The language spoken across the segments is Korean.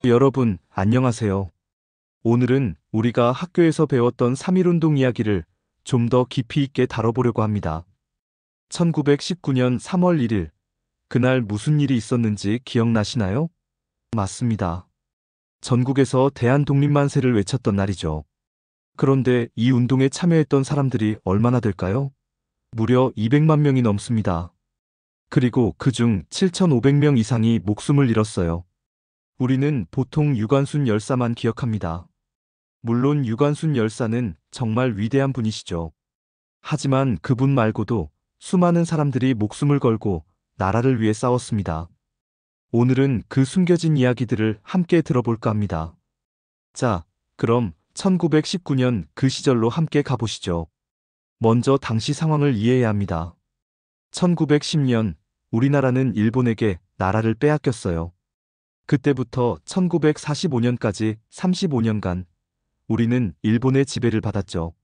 여러분, 안녕하세요. 오늘은 우리가 학교에서 배웠던 3.1운동 이야기를 좀 더 깊이 있게 다뤄보려고 합니다. 1919년 3월 1일, 그날 무슨 일이 있었는지 기억나시나요? 맞습니다. 전국에서 대한독립만세를 외쳤던 날이죠. 그런데 이 운동에 참여했던 사람들이 얼마나 될까요? 무려 200만 명이 넘습니다. 그리고 그중 7,500명 이상이 목숨을 잃었어요. 우리는 보통 유관순 열사만 기억합니다. 물론 유관순 열사는 정말 위대한 분이시죠. 하지만 그분 말고도 수많은 사람들이 목숨을 걸고 나라를 위해 싸웠습니다. 오늘은 그 숨겨진 이야기들을 함께 들어볼까 합니다. 자, 그럼 1919년 그 시절로 함께 가보시죠. 먼저 당시 상황을 이해해야 합니다. 1910년 우리나라는 일본에게 나라를 빼앗겼어요. 그때부터 1945년까지 35년간 우리는 일본의 지배를 받았죠.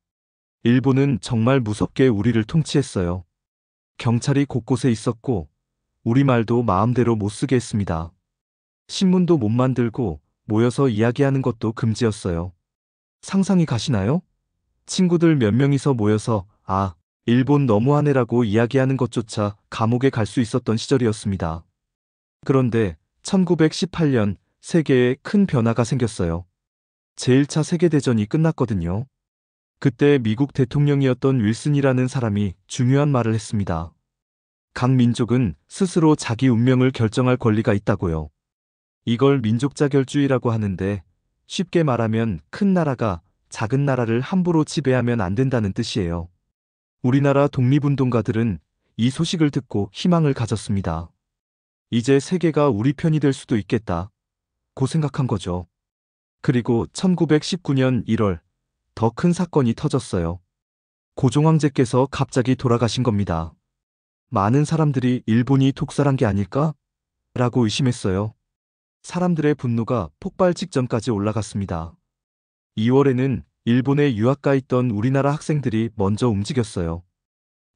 일본은 정말 무섭게 우리를 통치했어요. 경찰이 곳곳에 있었고 우리말도 마음대로 못 쓰게 했습니다. 신문도 못 만들고 모여서 이야기하는 것도 금지였어요. 상상이 가시나요? 친구들 몇 명이서 모여서 일본 너무하네라고 이야기하는 것조차 감옥에 갈 수 있었던 시절이었습니다. 그런데 1918년 세계에 큰 변화가 생겼어요. 제1차 세계대전이 끝났거든요. 그때 미국 대통령이었던 윌슨이라는 사람이 중요한 말을 했습니다. 각 민족은 스스로 자기 운명을 결정할 권리가 있다고요. 이걸 민족자결주의라고 하는데 쉽게 말하면 큰 나라가 작은 나라를 함부로 지배하면 안 된다는 뜻이에요. 우리나라 독립운동가들은 이 소식을 듣고 희망을 가졌습니다. 이제 세계가 우리 편이 될 수도 있겠다 고 생각한 거죠. 그리고 1919년 1월 더 큰 사건이 터졌어요. 고종 황제께서 갑자기 돌아가신 겁니다. 많은 사람들이 일본이 독살한 게 아닐까? 라고 의심했어요. 사람들의 분노가 폭발 직전까지 올라갔습니다. 2월에는 일본에 유학 가 있던 우리나라 학생들이 먼저 움직였어요.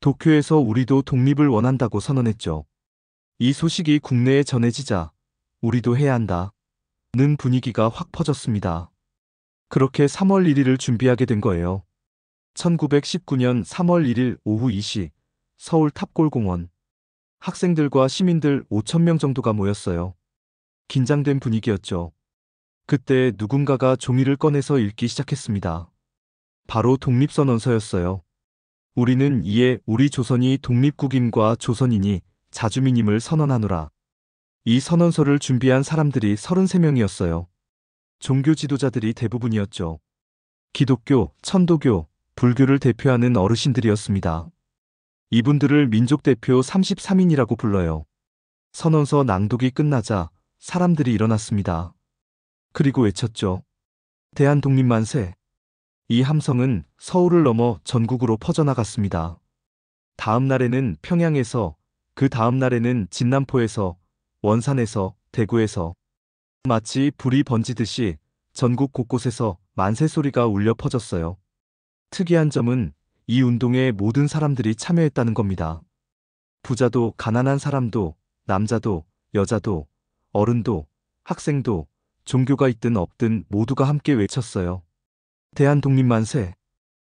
도쿄에서 우리도 독립을 원한다고 선언했죠. 이 소식이 국내에 전해지자 우리도 해야 한다 는 분위기가 확 퍼졌습니다. 그렇게 3월 1일을 준비하게 된 거예요. 1919년 3월 1일 오후 2시 서울 탑골공원. 학생들과 시민들 5,000명 정도가 모였어요. 긴장된 분위기였죠. 그때 누군가가 종이를 꺼내서 읽기 시작했습니다. 바로 독립선언서였어요. 우리는 이에 우리 조선이 독립국임과 조선인이 자주민임을 선언하노라. 이 선언서를 준비한 사람들이 33명이었어요. 종교 지도자들이 대부분이었죠. 기독교, 천도교, 불교를 대표하는 어르신들이었습니다. 이분들을 민족대표 33인이라고 불러요. 선언서 낭독이 끝나자 사람들이 일어났습니다. 그리고 외쳤죠. 대한독립만세. 이 함성은 서울을 넘어 전국으로 퍼져나갔습니다. 다음 날에는 평양에서, 그 다음 날에는 진남포에서, 원산에서, 대구에서 마치 불이 번지듯이 전국 곳곳에서 만세 소리가 울려 퍼졌어요. 특이한 점은 이 운동에 모든 사람들이 참여했다는 겁니다. 부자도 가난한 사람도 남자도 여자도 어른도 학생도 종교가 있든 없든 모두가 함께 외쳤어요. 대한독립만세.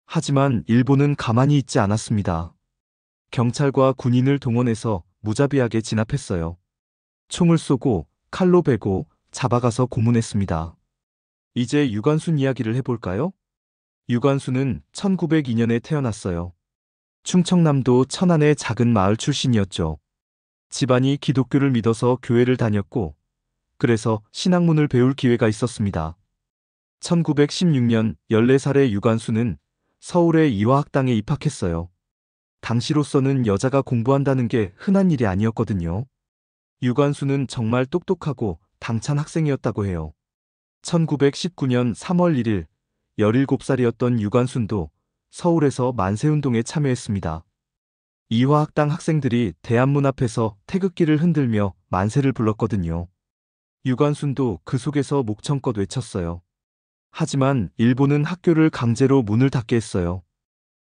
하지만 일본은 가만히 있지 않았습니다. 경찰과 군인을 동원해서 무자비하게 진압했어요. 총을 쏘고 칼로 베고 잡아가서 고문했습니다. 이제 유관순 이야기를 해볼까요? 유관순은 1902년에 태어났어요. 충청남도 천안의 작은 마을 출신이었죠. 집안이 기독교를 믿어서 교회를 다녔고, 그래서 신학문을 배울 기회가 있었습니다. 1916년 14살의 유관순은 서울의 이화학당에 입학했어요. 당시로서는 여자가 공부한다는 게 흔한 일이 아니었거든요. 유관순은 정말 똑똑하고 당찬 학생이었다고 해요. 1919년 3월 1일 17살이었던 유관순도 서울에서 만세운동에 참여했습니다. 이화학당 학생들이 대한문 앞에서 태극기를 흔들며 만세를 불렀거든요. 유관순도 그 속에서 목청껏 외쳤어요. 하지만 일본은 학교를 강제로 문을 닫게 했어요.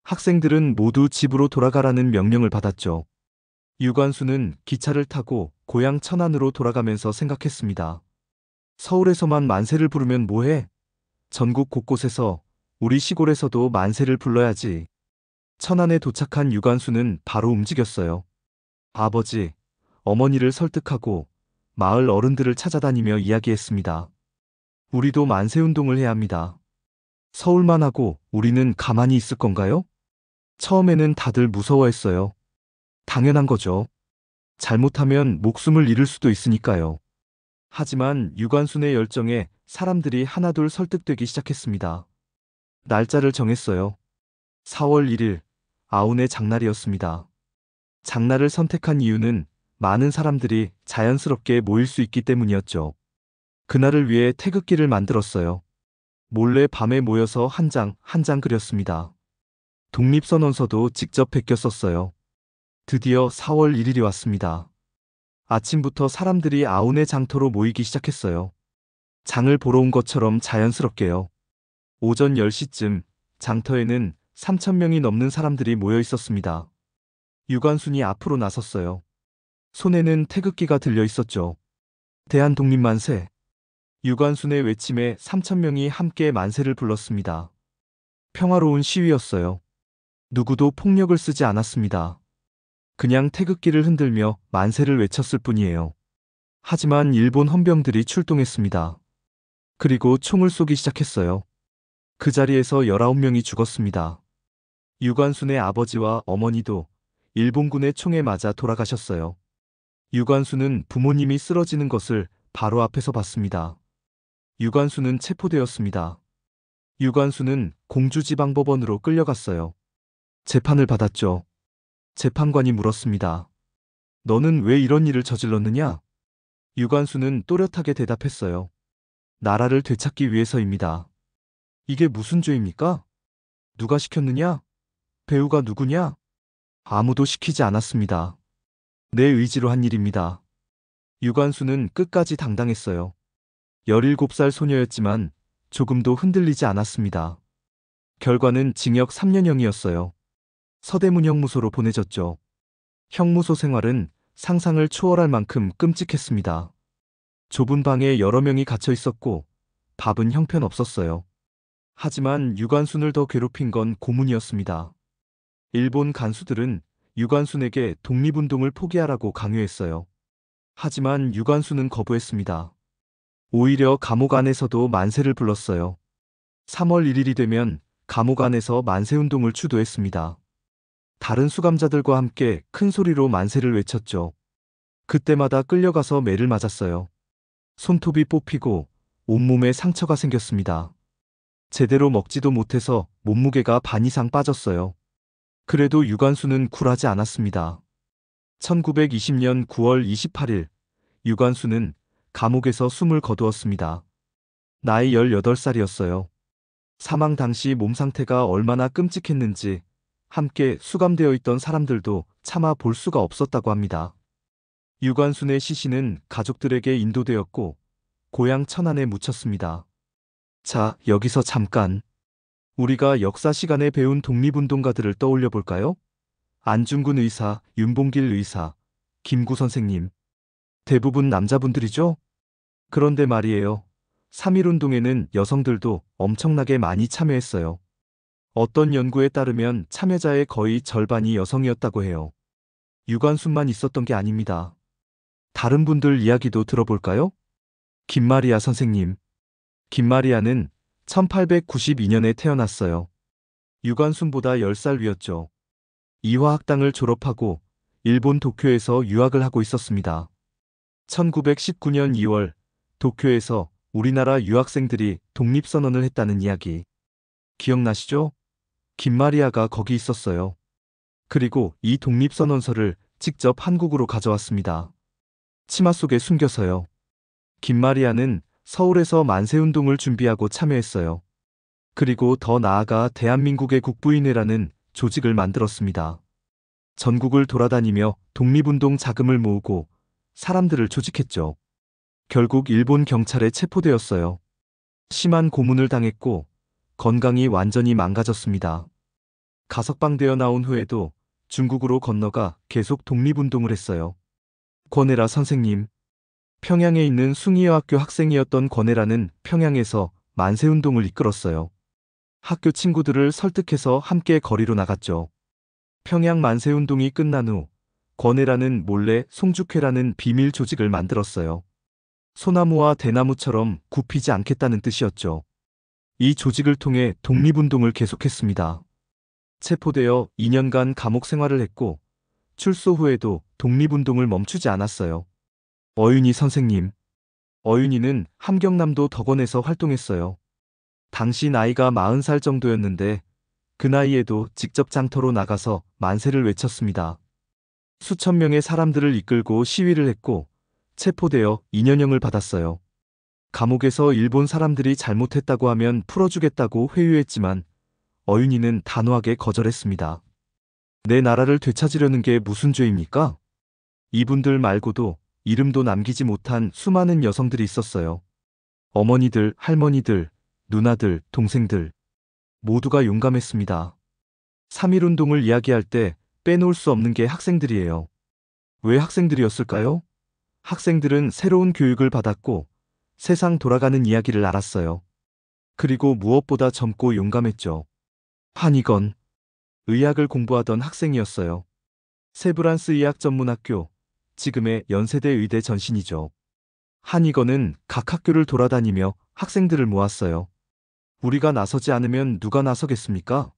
학생들은 모두 집으로 돌아가라는 명령을 받았죠. 유관순은 기차를 타고 고향 천안으로 돌아가면서 생각했습니다. 서울에서만 만세를 부르면 뭐해? 전국 곳곳에서, 우리 시골에서도 만세를 불러야지. 천안에 도착한 유관수는 바로 움직였어요. 아버지, 어머니를 설득하고 마을 어른들을 찾아다니며 이야기했습니다. 우리도 만세운동을 해야 합니다. 서울만 하고 우리는 가만히 있을 건가요? 처음에는 다들 무서워했어요. 당연한 거죠. 잘못하면 목숨을 잃을 수도 있으니까요. 하지만 유관순의 열정에 사람들이 하나둘 설득되기 시작했습니다. 날짜를 정했어요. 4월 1일, 아운의 장날이었습니다. 장날을 선택한 이유는 많은 사람들이 자연스럽게 모일 수 있기 때문이었죠. 그날을 위해 태극기를 만들었어요. 몰래 밤에 모여서 한 장 한 장 그렸습니다. 독립선언서도 직접 베껴 썼어요. 드디어 4월 1일이 왔습니다. 아침부터 사람들이 아운의 장터로 모이기 시작했어요. 장을 보러 온 것처럼 자연스럽게요. 오전 10시쯤 장터에는 3,000명이 넘는 사람들이 모여 있었습니다. 유관순이 앞으로 나섰어요. 손에는 태극기가 들려 있었죠. 대한독립만세. 유관순의 외침에 3,000명이 함께 만세를 불렀습니다. 평화로운 시위였어요. 누구도 폭력을 쓰지 않았습니다. 그냥 태극기를 흔들며 만세를 외쳤을 뿐이에요. 하지만 일본 헌병들이 출동했습니다. 그리고 총을 쏘기 시작했어요. 그 자리에서 19명이 죽었습니다. 유관순의 아버지와 어머니도 일본군의 총에 맞아 돌아가셨어요. 유관순은 부모님이 쓰러지는 것을 바로 앞에서 봤습니다. 유관순은 체포되었습니다. 유관순은 공주지방법원으로 끌려갔어요. 재판을 받았죠. 재판관이 물었습니다. 너는 왜 이런 일을 저질렀느냐? 유관순은 또렷하게 대답했어요. 나라를 되찾기 위해서입니다. 이게 무슨 죄입니까? 누가 시켰느냐? 배우가 누구냐? 아무도 시키지 않았습니다. 내 의지로 한 일입니다. 유관순은 끝까지 당당했어요. 17살 소녀였지만 조금도 흔들리지 않았습니다. 결과는 징역 3년형이었어요. 서대문 형무소로 보내졌죠. 형무소 생활은 상상을 초월할 만큼 끔찍했습니다. 좁은 방에 여러 명이 갇혀 있었고 밥은 형편없었어요. 하지만 유관순을 더 괴롭힌 건 고문이었습니다. 일본 간수들은 유관순에게 독립운동을 포기하라고 강요했어요. 하지만 유관순은 거부했습니다. 오히려 감옥 안에서도 만세를 불렀어요. 3월 1일이 되면 감옥 안에서 만세운동을 추도했습니다. 다른 수감자들과 함께 큰 소리로 만세를 외쳤죠. 그때마다 끌려가서 매를 맞았어요. 손톱이 뽑히고 온몸에 상처가 생겼습니다. 제대로 먹지도 못해서 몸무게가 반 이상 빠졌어요. 그래도 유관순은 굴하지 않았습니다. 1920년 9월 28일, 유관순은 감옥에서 숨을 거두었습니다. 나이 18살이었어요. 사망 당시 몸 상태가 얼마나 끔찍했는지 함께 수감되어 있던 사람들도 차마 볼 수가 없었다고 합니다. 유관순의 시신은 가족들에게 인도되었고 고향 천안에 묻혔습니다. 자, 여기서 잠깐. 우리가 역사 시간에 배운 독립운동가들을 떠올려 볼까요? 안중근 의사, 윤봉길 의사, 김구 선생님. 대부분 남자분들이죠? 그런데 말이에요. 3.1운동에는 여성들도 엄청나게 많이 참여했어요. 어떤 연구에 따르면 참여자의 거의 절반이 여성이었다고 해요. 유관순만 있었던 게 아닙니다. 다른 분들 이야기도 들어볼까요? 김마리아 선생님. 김마리아는 1892년에 태어났어요. 유관순보다 10살 위였죠. 이화학당을 졸업하고 일본 도쿄에서 유학을 하고 있었습니다. 1919년 2월 도쿄에서 우리나라 유학생들이 독립선언을 했다는 이야기. 기억나시죠? 김마리아가 거기 있었어요. 그리고 이 독립선언서를 직접 한국으로 가져왔습니다. 치마 속에 숨겨서요. 김마리아는 서울에서 만세운동을 준비하고 참여했어요. 그리고 더 나아가 대한민국의 국부인회라는 조직을 만들었습니다. 전국을 돌아다니며 독립운동 자금을 모으고 사람들을 조직했죠. 결국 일본 경찰에 체포되었어요. 심한 고문을 당했고 건강이 완전히 망가졌습니다. 가석방되어 나온 후에도 중국으로 건너가 계속 독립운동을 했어요. 권혜라 선생님. 평양에 있는 숭이여학교 학생이었던 권혜라는 평양에서 만세운동을 이끌었어요. 학교 친구들을 설득해서 함께 거리로 나갔죠. 평양 만세운동이 끝난 후 권혜라는 몰래 송죽회라는 비밀 조직을 만들었어요. 소나무와 대나무처럼 굽히지 않겠다는 뜻이었죠. 이 조직을 통해 독립운동을 계속했습니다. 체포되어 2년간 감옥 생활을 했고 출소 후에도 독립운동을 멈추지 않았어요. 어윤희 선생님. 어윤희는 함경남도 덕원에서 활동했어요. 당시 나이가 40살 정도였는데 그 나이에도 직접 장터로 나가서 만세를 외쳤습니다. 수천 명의 사람들을 이끌고 시위를 했고 체포되어 2년형을 받았어요. 감옥에서 일본 사람들이 잘못했다고 하면 풀어주겠다고 회유했지만 어윤희는 단호하게 거절했습니다. 내 나라를 되찾으려는 게 무슨 죄입니까? 이분들 말고도 이름도 남기지 못한 수많은 여성들이 있었어요. 어머니들, 할머니들, 누나들, 동생들 모두가 용감했습니다. 3.1운동을 이야기할 때 빼놓을 수 없는 게 학생들이에요. 왜 학생들이었을까요? 학생들은 새로운 교육을 받았고 세상 돌아가는 이야기를 알았어요. 그리고 무엇보다 젊고 용감했죠. 한의건, 의학을 공부하던 학생이었어요. 세브란스 의학전문학교, 지금의 연세대 의대 전신이죠. 한의건은 각 학교를 돌아다니며 학생들을 모았어요. 우리가 나서지 않으면 누가 나서겠습니까?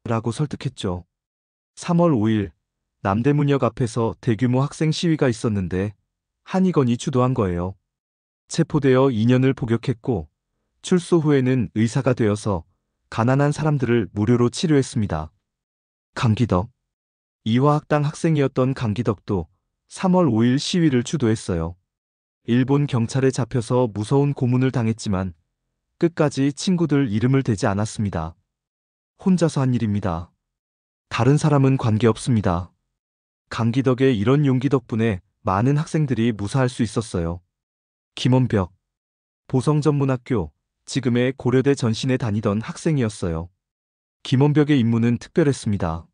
라고 설득했죠. 3월 5일 남대문역 앞에서 대규모 학생 시위가 있었는데 한의건이 주도한 거예요. 체포되어 2년을 복역했고 출소 후에는 의사가 되어서 가난한 사람들을 무료로 치료했습니다. 강기덕. 이화학당 학생이었던 강기덕도 3월 5일 시위를 주도했어요. 일본 경찰에 잡혀서 무서운 고문을 당했지만 끝까지 친구들 이름을 대지 않았습니다. 혼자서 한 일입니다. 다른 사람은 관계없습니다. 강기덕의 이런 용기 덕분에 많은 학생들이 무사할 수 있었어요. 김원벽. 보성전문학교, 지금의 고려대 전신에 다니던 학생이었어요. 김원벽의 임무는 특별했습니다.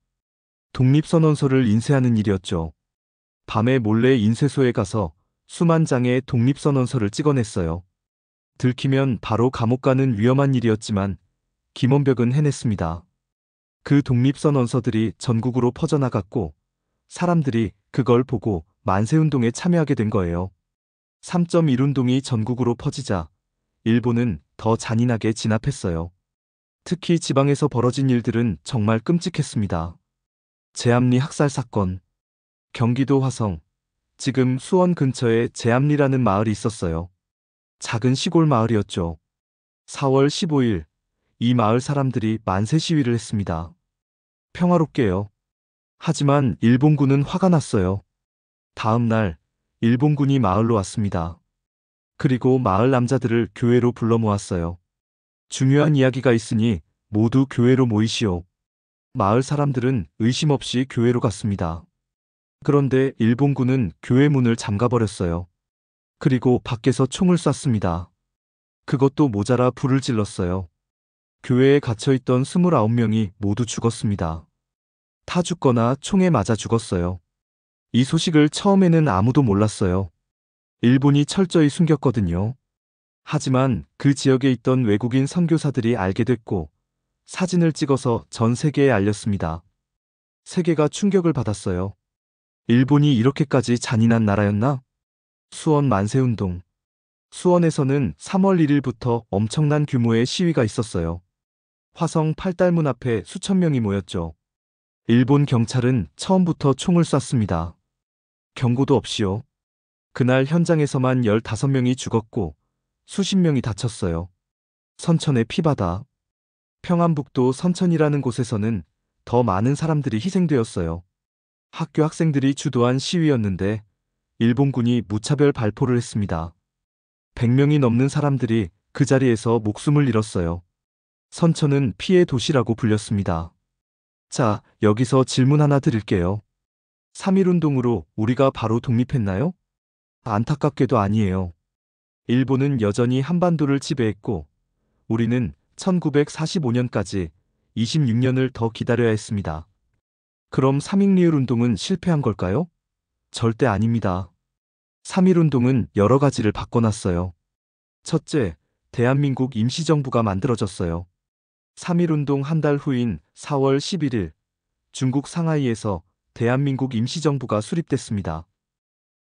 독립선언서를 인쇄하는 일이었죠. 밤에 몰래 인쇄소에 가서 수만 장의 독립선언서를 찍어냈어요. 들키면 바로 감옥 가는 위험한 일이었지만 김원벽은 해냈습니다. 그 독립선언서들이 전국으로 퍼져나갔고 사람들이 그걸 보고 만세운동에 참여하게 된 거예요. 3.1운동이 전국으로 퍼지자 일본은 더 잔인하게 진압했어요. 특히 지방에서 벌어진 일들은 정말 끔찍했습니다. 제암리 학살 사건. 경기도 화성, 지금 수원 근처에 제암리라는 마을이 있었어요. 작은 시골 마을이었죠. 4월 15일, 이 마을 사람들이 만세 시위를 했습니다. 평화롭게요. 하지만 일본군은 화가 났어요. 다음 날, 일본군이 마을로 왔습니다. 그리고 마을 남자들을 교회로 불러 모았어요. 중요한 이야기가 있으니 모두 교회로 모이시오. 마을 사람들은 의심 없이 교회로 갔습니다. 그런데 일본군은 교회 문을 잠가버렸어요. 그리고 밖에서 총을 쐈습니다. 그것도 모자라 불을 질렀어요. 교회에 갇혀있던 29명이 모두 죽었습니다. 타 죽거나 총에 맞아 죽었어요. 이 소식을 처음에는 아무도 몰랐어요. 일본이 철저히 숨겼거든요. 하지만 그 지역에 있던 외국인 선교사들이 알게 됐고 사진을 찍어서 전 세계에 알렸습니다. 세계가 충격을 받았어요. 일본이 이렇게까지 잔인한 나라였나? 수원 만세운동. 수원에서는 3월 1일부터 엄청난 규모의 시위가 있었어요. 화성 팔달문 앞에 수천 명이 모였죠. 일본 경찰은 처음부터 총을 쐈습니다. 경고도 없이요. 그날 현장에서만 15명이 죽었고 수십 명이 다쳤어요. 선천의 피바다. 평안북도 선천이라는 곳에서는 더 많은 사람들이 희생되었어요. 학교 학생들이 주도한 시위였는데 일본군이 무차별 발포를 했습니다. 100명이 넘는 사람들이 그 자리에서 목숨을 잃었어요. 선천은 피해 도시라고 불렸습니다. 자, 여기서 질문 하나 드릴게요. 3.1운동으로 우리가 바로 독립했나요? 안타깝게도 아니에요. 일본은 여전히 한반도를 지배했고 우리는 1945년까지 26년을 더 기다려야 했습니다. 그럼 삼익리을 운동은 실패한 걸까요? 절대 아닙니다. 3.1운동은 여러 가지를 바꿔놨어요. 첫째, 대한민국 임시정부가 만들어졌어요. 3.1운동 한 달 후인 4월 11일, 중국 상하이에서 대한민국 임시정부가 수립됐습니다.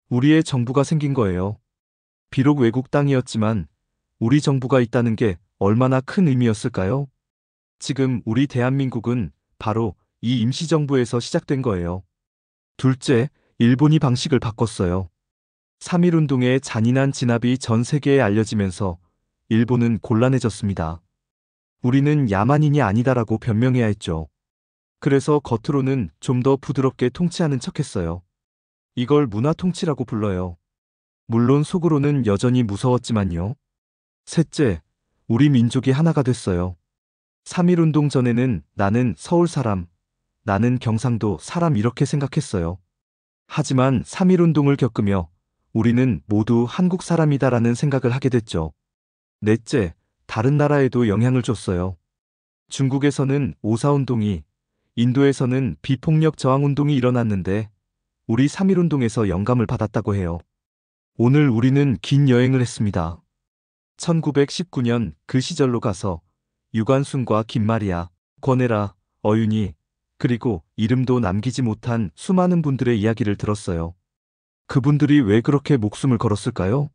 우리의 정부가 생긴 거예요. 비록 외국 땅이었지만 우리 정부가 있다는 게 얼마나 큰 의미였을까요? 지금 우리 대한민국은 바로 이 임시정부에서 시작된 거예요. 둘째, 일본이 방식을 바꿨어요. 3.1운동의 잔인한 진압이 전 세계에 알려지면서 일본은 곤란해졌습니다. 우리는 야만인이 아니다라고 변명해야 했죠. 그래서 겉으로는 좀 더 부드럽게 통치하는 척했어요. 이걸 문화통치라고 불러요. 물론 속으로는 여전히 무서웠지만요. 셋째, 우리 민족이 하나가 됐어요. 3.1운동 전에는 나는 서울 사람, 나는 경상도 사람 이렇게 생각했어요. 하지만 3.1운동을 겪으며 우리는 모두 한국 사람이다라는 생각을 하게 됐죠. 넷째, 다른 나라에도 영향을 줬어요. 중국에서는 5.4운동이, 인도에서는 비폭력 저항운동이 일어났는데 우리 3.1운동에서 영감을 받았다고 해요. 오늘 우리는 긴 여행을 했습니다. 1919년 그 시절로 가서 유관순과 김마리아, 권혜라, 어윤희, 그리고 이름도 남기지 못한 수많은 분들의 이야기를 들었어요. 그분들이 왜 그렇게 목숨을 걸었을까요?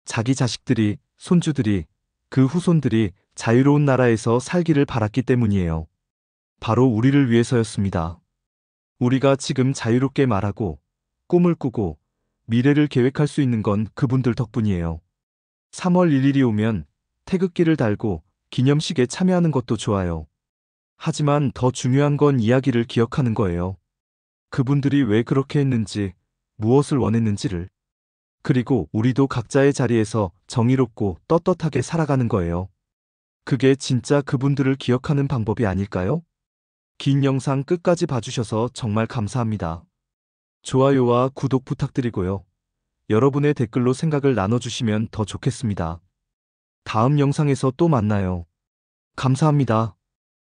자기 자식들이, 손주들이, 그 후손들이 자유로운 나라에서 살기를 바랐기 때문이에요. 바로 우리를 위해서였습니다. 우리가 지금 자유롭게 말하고, 꿈을 꾸고, 미래를 계획할 수 있는 건 그분들 덕분이에요. 3월 1일이 오면 태극기를 달고 기념식에 참여하는 것도 좋아요. 하지만 더 중요한 건 이야기를 기억하는 거예요. 그분들이 왜 그렇게 했는지, 무엇을 원했는지를. 그리고 우리도 각자의 자리에서 정의롭고 떳떳하게 살아가는 거예요. 그게 진짜 그분들을 기억하는 방법이 아닐까요? 긴 영상 끝까지 봐주셔서 정말 감사합니다. 좋아요와 구독 부탁드리고요. 여러분의 댓글로 생각을 나눠주시면 더 좋겠습니다. 다음 영상에서 또 만나요. 감사합니다.